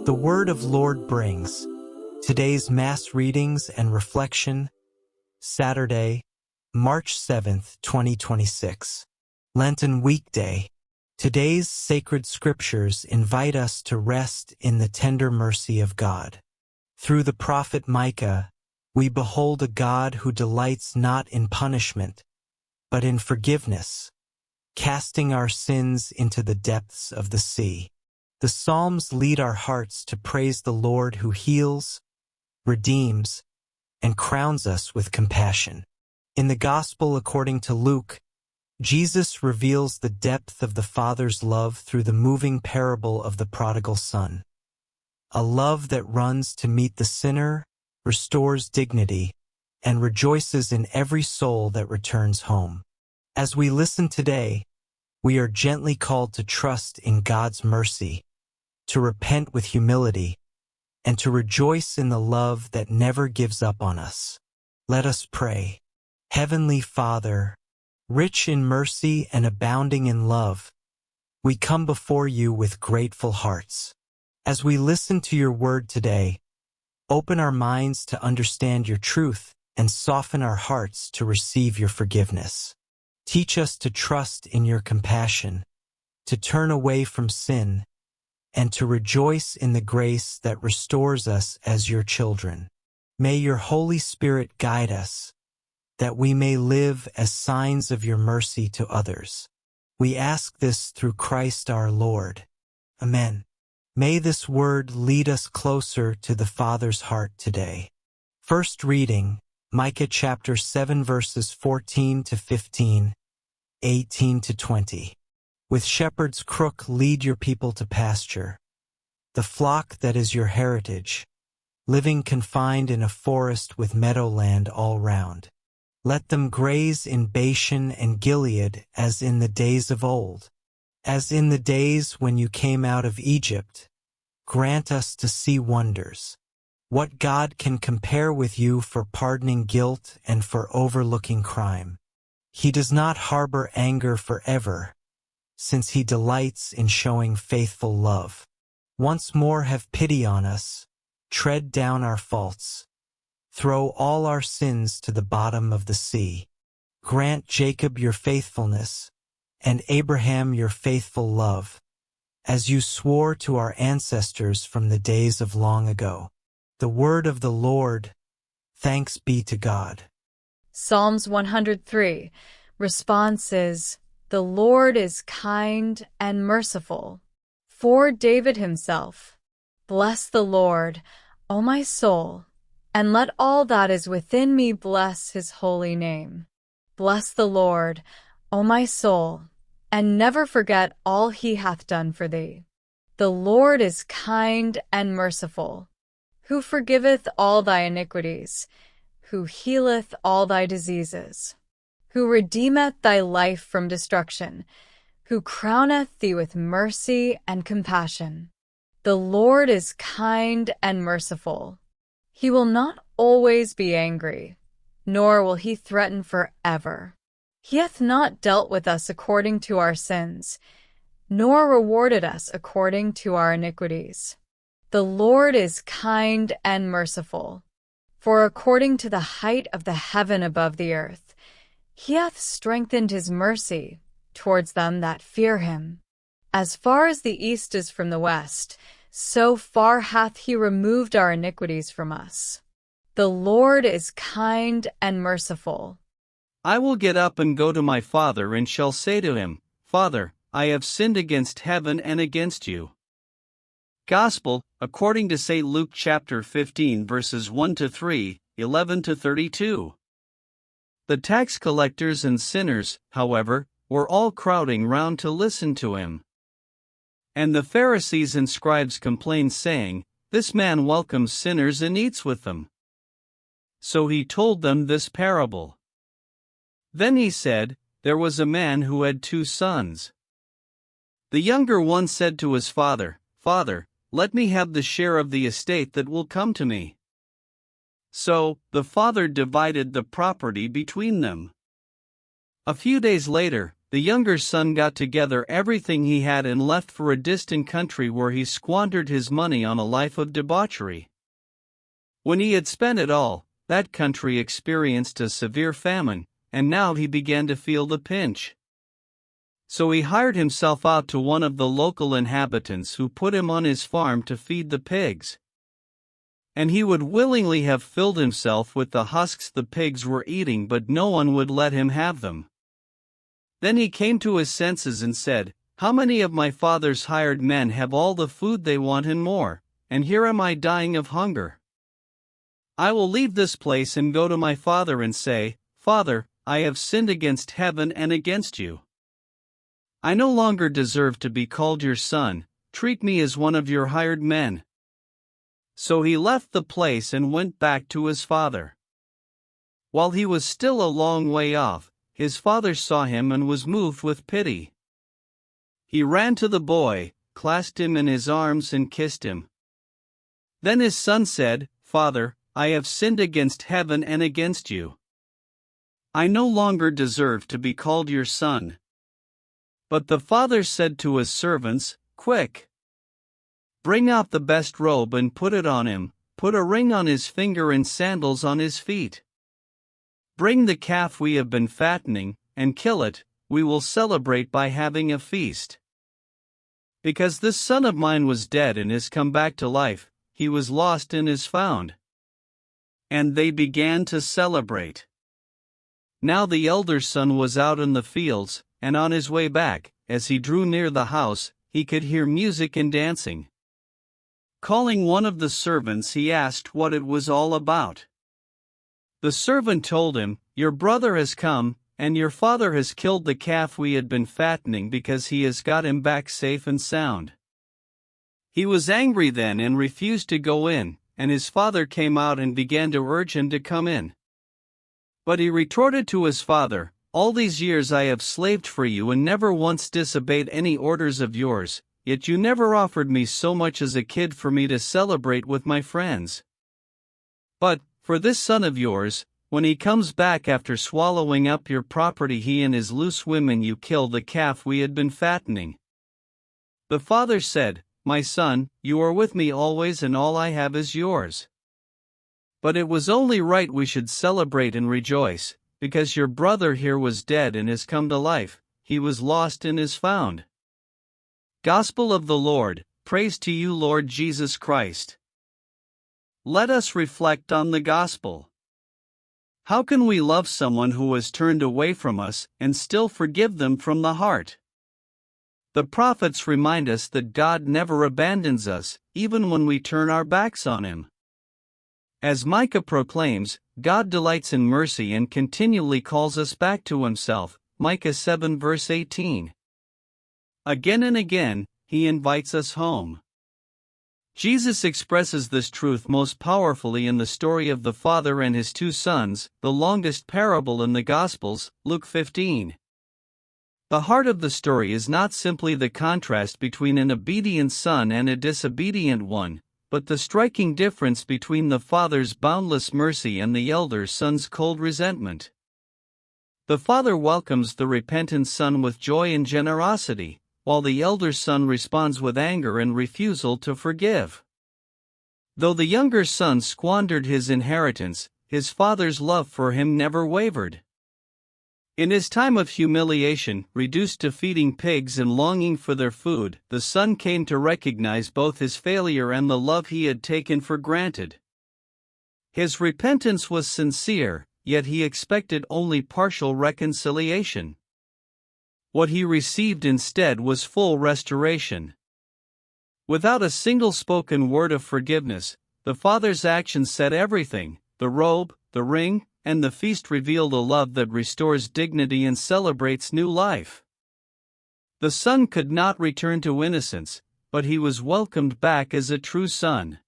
The Word of Lord brings today's Mass readings and reflection, Saturday, March 7th, 2026, Lenten weekday. Today's sacred scriptures invite us to rest in the tender mercy of God. Through the prophet Micah, we behold a God who delights not in punishment, but in forgiveness, casting our sins into the depths of the sea. The Psalms lead our hearts to praise the Lord who heals, redeems, and crowns us with compassion. In the Gospel according to Luke, Jesus reveals the depth of the Father's love through the moving parable of the prodigal son. A love that runs to meet the sinner, restores dignity, and rejoices in every soul that returns home. As we listen today, we are gently called to trust in God's mercy, to repent with humility, and to rejoice in the love that never gives up on us. Let us pray. Heavenly Father, rich in mercy and abounding in love, we come before you with grateful hearts. As we listen to your word today, open our minds to understand your truth and soften our hearts to receive your forgiveness. Teach us to trust in your compassion, to turn away from sin, and to rejoice in the grace that restores us as your children. May your Holy Spirit guide us, that we may live as signs of your mercy to others. We ask this through Christ our Lord. Amen. May this word lead us closer to the Father's heart today. First reading, Micah chapter 7 verses 14 to 15, 18 to 20. With shepherd's crook lead your people to pasture, the flock that is your heritage, living confined in a forest with meadowland all round. Let them graze in Bashan and Gilead as in the days of old, as in the days when you came out of Egypt. Grant us to see wonders. What God can compare with you for pardoning guilt and for overlooking crime? He does not harbor anger forever, since he delights in showing faithful love. Once more have pity on us, tread down our faults, throw all our sins to the bottom of the sea. Grant Jacob your faithfulness, and Abraham your faithful love, as you swore to our ancestors from the days of long ago. The word of the Lord. Thanks be to God. Psalms 103. Response is, the Lord is kind and merciful. For David himself, bless the Lord, O my soul, and let all that is within me bless his holy name. Bless the Lord, O my soul, and never forget all he hath done for thee. The Lord is kind and merciful, who forgiveth all thy iniquities, who healeth all thy diseases, who redeemeth thy life from destruction, who crowneth thee with mercy and compassion. The Lord is kind and merciful. He will not always be angry, nor will he threaten forever. He hath not dealt with us according to our sins, nor rewarded us according to our iniquities. The Lord is kind and merciful, for according to the height of the heaven above the earth, he hath strengthened his mercy towards them that fear him. As far as the east is from the west, so far hath he removed our iniquities from us. The Lord is kind and merciful. I will get up and go to my father and shall say to him, Father, I have sinned against heaven and against you. Gospel, according to St. Luke chapter 15 verses 1 to 3, 11 to 32. The tax collectors and sinners, however, were all crowding round to listen to him. And the Pharisees and scribes complained, saying, This man welcomes sinners and eats with them. So he told them this parable. Then he said, There was a man who had 2 sons. The younger one said to his father, Father, let me have the share of the estate that will come to me. So, the father divided the property between them. A few days later, the younger son got together everything he had and left for a distant country where he squandered his money on a life of debauchery. When he had spent it all, that country experienced a severe famine, and now he began to feel the pinch. So he hired himself out to one of the local inhabitants who put him on his farm to feed the pigs. And he would willingly have filled himself with the husks the pigs were eating, but no one would let him have them. Then he came to his senses and said, "How many of my father's hired men have all the food they want and more, and here am I dying of hunger? I will leave this place and go to my father and say, 'Father, I have sinned against heaven and against you. I no longer deserve to be called your son, treat me as one of your hired men.'" So he left the place and went back to his father. While he was still a long way off, his father saw him and was moved with pity. He ran to the boy, clasped him in his arms and kissed him. Then his son said, "Father, I have sinned against heaven and against you. I no longer deserve to be called your son." But the father said to his servants, "Quick! Bring out the best robe and put it on him, put a ring on his finger and sandals on his feet. Bring the calf we have been fattening, and kill it, we will celebrate by having a feast. Because this son of mine was dead and has come back to life, he was lost and is found." And they began to celebrate. Now the elder son was out in the fields, and on his way back, as he drew near the house, he could hear music and dancing. Calling one of the servants, he asked what it was all about. The servant told him, "Your brother has come, and your father has killed the calf we had been fattening because he has got him back safe and sound." He was angry then and refused to go in, and his father came out and began to urge him to come in. But he retorted to his father, "All these years I have slaved for you and never once disobeyed any orders of yours, yet you never offered me so much as a kid for me to celebrate with my friends. But, for this son of yours, when he comes back after swallowing up your property, he and his loose women you killed the calf we had been fattening." The father said, "My son, you are with me always and all I have is yours. But it was only right we should celebrate and rejoice, because your brother here was dead and has come to life, he was lost and is found." Gospel of the Lord, praise to you Lord Jesus Christ. Let us reflect on the Gospel. How can we love someone who has turned away from us and still forgive them from the heart? The prophets remind us that God never abandons us, even when we turn our backs on Him. As Micah proclaims, God delights in mercy and continually calls us back to Himself, Micah 7 verse 18. Again and again, He invites us home. Jesus expresses this truth most powerfully in the story of the father and his two sons, the longest parable in the Gospels, Luke 15. The heart of the story is not simply the contrast between an obedient son and a disobedient one, but the striking difference between the father's boundless mercy and the elder son's cold resentment. The father welcomes the repentant son with joy and generosity, while the elder son responds with anger and refusal to forgive. Though the younger son squandered his inheritance, his father's love for him never wavered. In his time of humiliation, reduced to feeding pigs and longing for their food, the son came to recognize both his failure and the love he had taken for granted. His repentance was sincere, yet he expected only partial reconciliation. What he received instead was full restoration. Without a single spoken word of forgiveness, the father's actions said everything. The robe, the ring, and the feast revealed a love that restores dignity and celebrates new life. The son could not return to innocence, but he was welcomed back as a true son.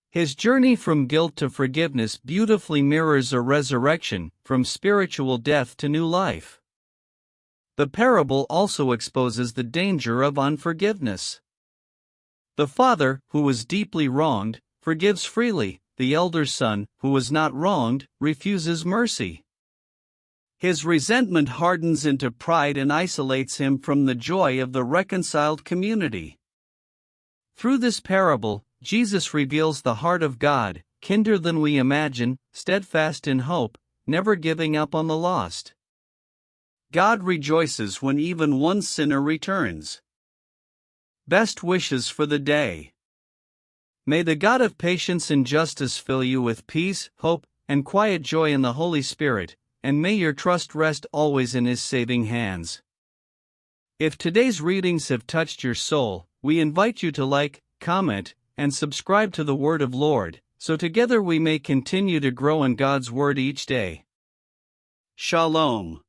His journey from guilt to forgiveness beautifully mirrors a resurrection, from spiritual death to new life. The parable also exposes the danger of unforgiveness. The father, who was deeply wronged, forgives freely. The elder son, who was not wronged, refuses mercy. His resentment hardens into pride and isolates him from the joy of the reconciled community. Through this parable, Jesus reveals the heart of God, kinder than we imagine, steadfast in hope, never giving up on the lost. God rejoices when even one sinner returns. Best wishes for the day. May the God of patience and justice fill you with peace, hope, and quiet joy in the Holy Spirit, and may your trust rest always in His saving hands. If today's readings have touched your soul, we invite you to like, comment, and subscribe to the Word of Lord, so together we may continue to grow in God's Word each day. Shalom.